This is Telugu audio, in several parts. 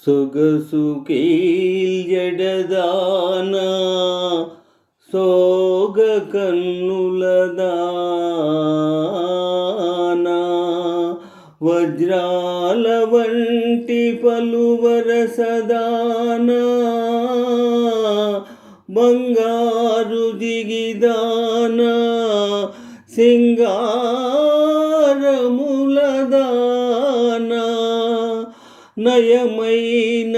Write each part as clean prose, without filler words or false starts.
సొగసు కీల్జడదాన సోగ కన్నులదాన వజ్రాల వంటి పలువరసదాన బంగారు దిగిదాన సింగారములదాన నయమైన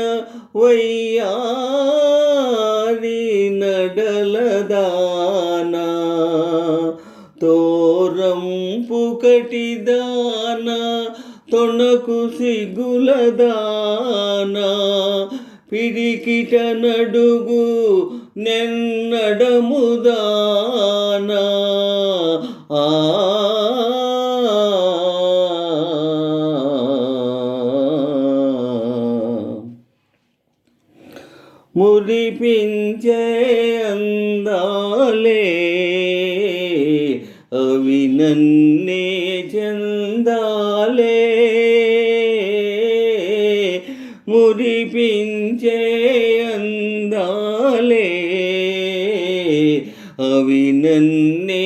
వయ్యారి నడలదాన తోరంపు కటిదాన తొణకు సిగులదాన పిడికిట నడుగు నెన్నడముదాన మురిపించే అందాలే అవి నన్నే చందాలే మురిపించే అందాలే అవి నన్నే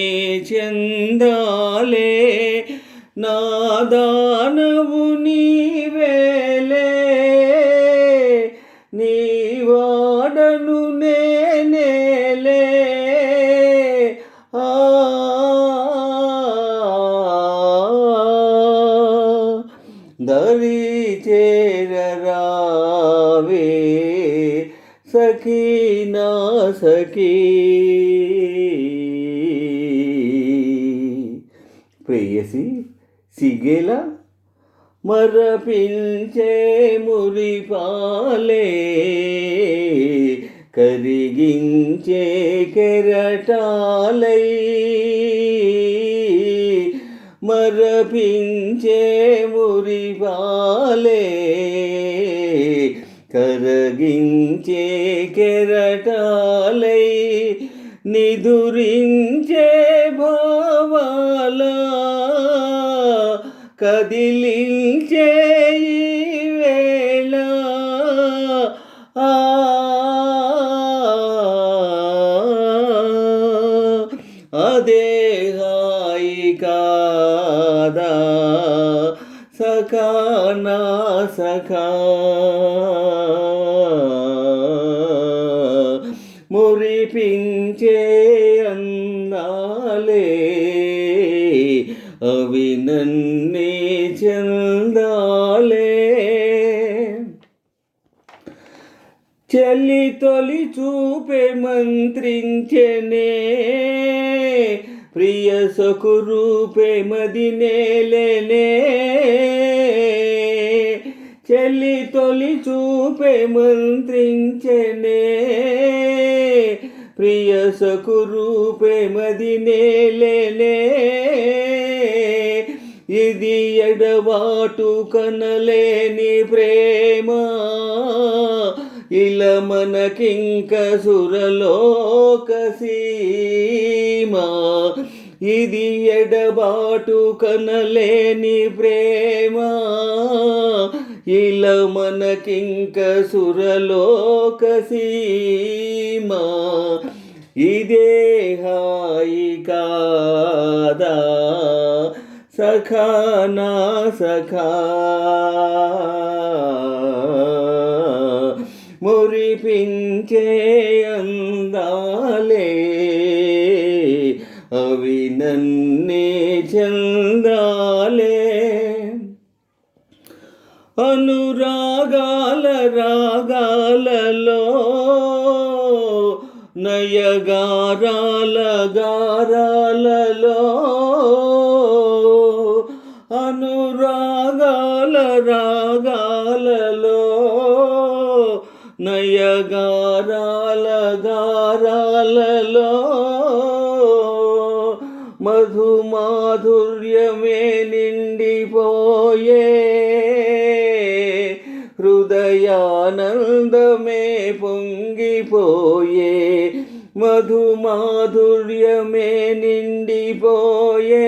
చందాలే నాదానవు నీవేలే నీవాడను నేనేలే దరి చేరరావే సఖీ నా సఖీ ప్రేయసి సిగేలా మరపించే మురిపాలే కరిగించే కెరటాలై మరపించే మురిపాలే కరగించే కెరటాలై నిదురించే భావాల కదిలించే ఈ వేళ అదే హాయి కాదా సఖా నా సఖా మురిపించే అందాలే అవి నన్నే చందాలే చెల్లి తొలి చూపే మంత్రించెనే ప్రియ సఖురూపే మదినేలనే చెల్లి తొలి చూపే మంత్రించెనే ప్రియ సఖురూపే మదినేలనే ఇది ఎడబాటు కనలేని ప్రేమ ఇలా మనకింక సురలోక సీమ ఇది ఎడబాటు కనలేని ప్రేమ ఇలా మనకింక సురలోక సీమ ఇదే హాయి కాదా సఖా నా సఖా మురిపించే అందాలే అవి నన్నే చందాలే అనురాగాల రాగాలలో నయగారాల గారాలలో అనురాగాల రాగాలలో నయగారాల గారాలలో మధుమాధుర్యమే నిండిపోయే హృదయానందమే పొంగిపోయే మధుమాధుర్యమే నిండిపోయే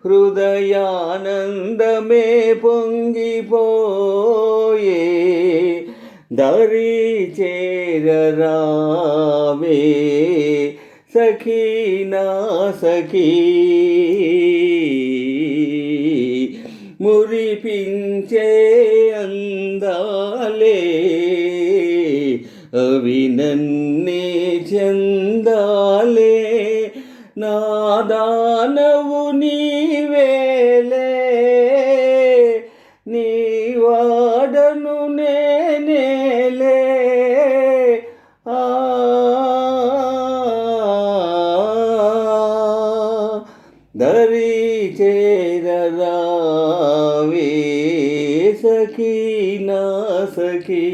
హృదయ హృదయానందమే పొంగిపోయే దరి చేరరావే సఖీ నా సఖీ మురిపించే అందాలే అవి నన్నే చందాలే నాదానవు నీవేలే నీ వాడను నేనేలే దరి చేరరావే సఖీ నా సఖీ